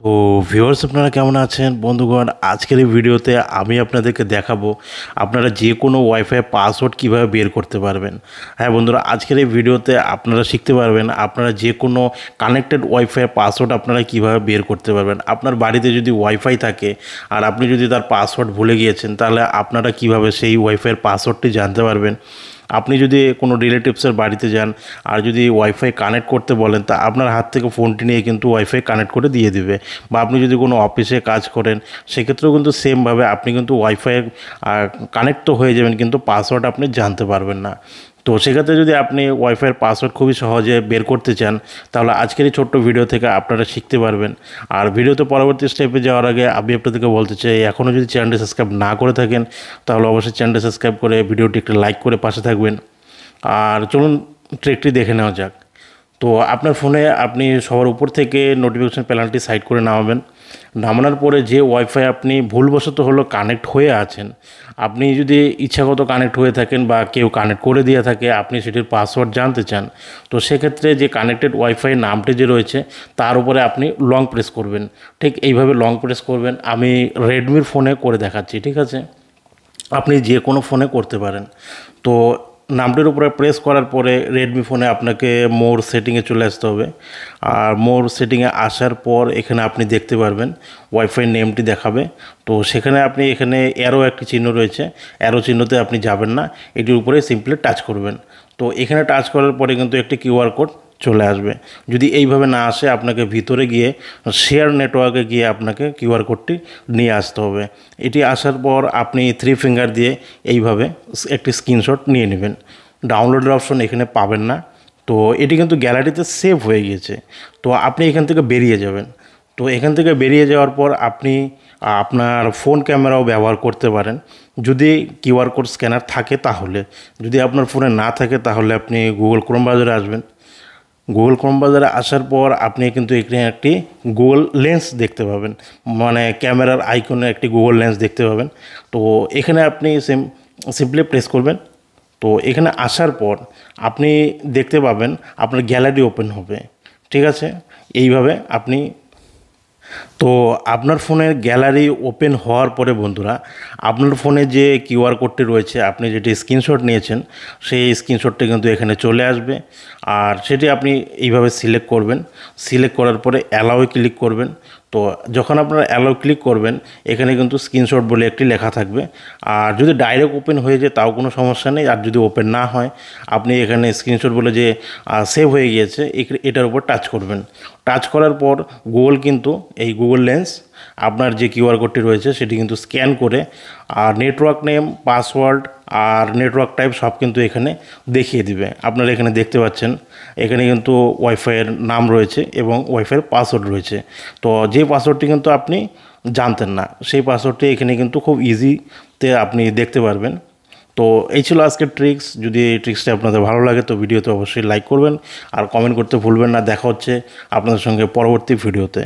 তো ভিউয়ার্স আপনারা কেমন আছেন বন্ধুগণ? আজকের এই ভিডিওতে আমি আপনাদেরকে দেখাবো আপনারা যে কোনো ওয়াইফাই পাসওয়ার্ড কিভাবে বের করতে পারবেন। হ্যাঁ বন্ধুরা, আজকের এই ভিডিওতে আপনারা শিখতে পারবেন আপনারা যে কোনো কানেক্টেড ওয়াইফাই পাসওয়ার্ড আপনারা কিভাবে বের করতে পারবেন। আপনার বাড়িতে যদি ওয়াইফাই থাকে আর আপনি যদি তার পাসওয়ার্ড ভুলে গিয়েছেন, তাহলে আপনারা কিভাবে সেই ওয়াইফাইয়ের পাসওয়ার্ডটি জানতে পারবেন। আপনি যদি কোনো রিলেটিভসের বাড়িতে যান আর যদি ওয়াইফাই কানেক্ট করতে বলেন, তা আপনার হাত থেকে ফোনটি নিয়ে কিন্তু ওয়াইফাই কানেক্ট করে দিয়ে দিবে। বা আপনি যদি কোনো অফিসে কাজ করেন, সেক্ষেত্রেও কিন্তু সেমভাবে আপনি কিন্তু ওয়াইফাই কানেক্ট তো হয়ে যাবেন, কিন্তু পাসওয়ার্ড আপনি জানতে পারবেন না। তো সেক্ষেত্রে যদি আপনি ওয়াইফাইয়ের পাসওয়ার্ড খুবই সহজে বের করতে চান, তাহলে আজকের এই ছোট্ট ভিডিও থেকে আপনারা শিখতে পারবেন। আর ভিডিওতে পরবর্তী স্টেপে যাওয়ার আগে আমি আপনাদেরকে বলতে চাই, এখনও যদি চ্যানেলটি সাবস্ক্রাইব না করে থাকেন, তাহলে অবশ্যই চ্যানেলটি সাবস্ক্রাইব করে ভিডিওটি একটু লাইক করে পাশে থাকবেন। আর চলুন ট্রিকটি দেখে নেওয়া যাক। তো আপনার ফোনে আপনি সবার উপর থেকে নোটিফিকেশন প্যানেলটি সাইড করে নামাবেন। নামানোর পরে যে ওয়াইফাই আপনি ভুলবশত হলো কানেক্ট হয়ে আছেন, আপনি যদি ইচ্ছাগত কানেক্ট হয়ে থাকেন বা কেউ কানেক্ট করে দিয়ে থাকে, আপনি সেটির পাসওয়ার্ড জানতে চান, তো সেক্ষেত্রে যে কানেক্টেড ওয়াইফাই নামটি যে রয়েছে তার উপরে আপনি লং প্রেস করবেন। ঠিক এইভাবে লং প্রেস করবেন। আমি রেডমির ফোনে করে দেখাচ্ছি, ঠিক আছে? আপনি যে কোনো ফোনে করতে পারেন। তো নামটির উপরে প্রেস করার পরে রেডমি ফোনে আপনাকে মোর সেটিংয়ে চলে আসতে হবে। আর মোর সেটিংয়ে আসার পর এখানে আপনি দেখতে পারবেন ওয়াইফাই নেমটি দেখাবে। তো সেখানে আপনি এখানে অ্যারো একটি চিহ্ন রয়েছে, অ্যারো চিহ্নতে আপনি যাবেন না, এটির উপরে সিম্পলি টাচ করবেন। তো এখানে টাচ করার পরে কিন্তু একটি কিউআর কোড চলে আসবে। যদি এইভাবে না আসে, আপনাকে ভিতরে গিয়ে শেয়ার নেটওয়ার্কে গিয়ে আপনাকে কিউআর কোডটি নিয়ে আসতে হবে। এটি আসার পর আপনি 3 ফিঙ্গার দিয়ে এইভাবে একটি স্ক্রিনশট নিয়ে নেবেন। ডাউনলোডের অপশন এখানে পাবেন না। তো এটি কিন্তু গ্যালারিতে সেভ হয়ে গিয়েছে। তো আপনি এখান থেকে বেরিয়ে যাবেন। তো এখান থেকে বেরিয়ে যাওয়ার পর আপনি আপনার ফোন ক্যামেরাও ব্যবহার করতে পারেন, যদি কিউআর কোড স্ক্যানার থাকে তাহলে। যদি আপনার ফোনে না থাকে, তাহলে আপনি গুগল ক্রোম ব্রাউজারে আসবেন। গুগল ক্রোম ব্রাউজারে আসার পর আপনি কিন্তু এখানে একটি গুগল লেন্স দেখতে পাবেন, মানে ক্যামেরার আইকনে একটি গুগল লেন্স দেখতে পাবেন। তো এখানে আপনি সিম্পলি প্রেস করবেন। তো এখানে আসার পর আপনি দেখতে পাবেন আপনার গ্যালারি ওপেন হবে, ঠিক আছে? এইভাবে আপনি, তো আপনার ফোনের গ্যালারি ওপেন হওয়ার পরে বন্ধুরা, আপনার ফোনে যে কিউআর কোডটি রয়েছে, আপনি যেটি স্ক্রিনশট নিয়েছেন, সেই স্ক্রিনশটটি কিন্তু এখানে চলে আসবে। আর সেটি আপনি এইভাবে সিলেক্ট করবেন। সিলেক্ট করার পরে অ্যালাউয়ে ক্লিক করবেন। তো যখন আপনারা অ্যালাউ ক্লিক করবেন, এখানে কিন্তু স্ক্রিনশট বলে একটি লেখা থাকবে। আর যদি ডাইরেক্ট ওপেন হয়ে যায়, তাও কোনো সমস্যা নেই। আর যদি ওপেন না হয়, আপনি এখানে স্ক্রিনশট বলে যে সেভ হয়ে গিয়েছে, এটার উপর টাচ করবেন। টাচ করার পর গুগল কিন্তু এই গুগল লেন্স আপনার যে কিউআর কোডটি রয়েছে সেটি কিন্তু স্ক্যান করে, আর নেটওয়ার্ক নেম, পাসওয়ার্ড আর নেটওয়ার্ক টাইপ সব কিন্তু এখানে দেখিয়ে দিবে। আপনারা এখানে দেখতে পাচ্ছেন, এখানে কিন্তু ওয়াইফাইয়ের নাম রয়েছে এবং ওয়াইফাইয়ের পাসওয়ার্ড রয়েছে। তো যে পাসওয়ার্ডটি কিন্তু আপনি জানতেন না, সেই পাসওয়ার্ডটি এখানে কিন্তু খুব ইজিতে আপনি দেখতে পারবেন। তো এই ছিল আজকের ট্রিক্স। যদি এই ট্রিক্সটা আপনাদের ভালো লাগে, তো ভিডিওতে অবশ্যই লাইক করবেন আর কমেন্ট করতে ভুলবেন না। দেখা হচ্ছে আপনাদের সঙ্গে পরবর্তী ভিডিওতে।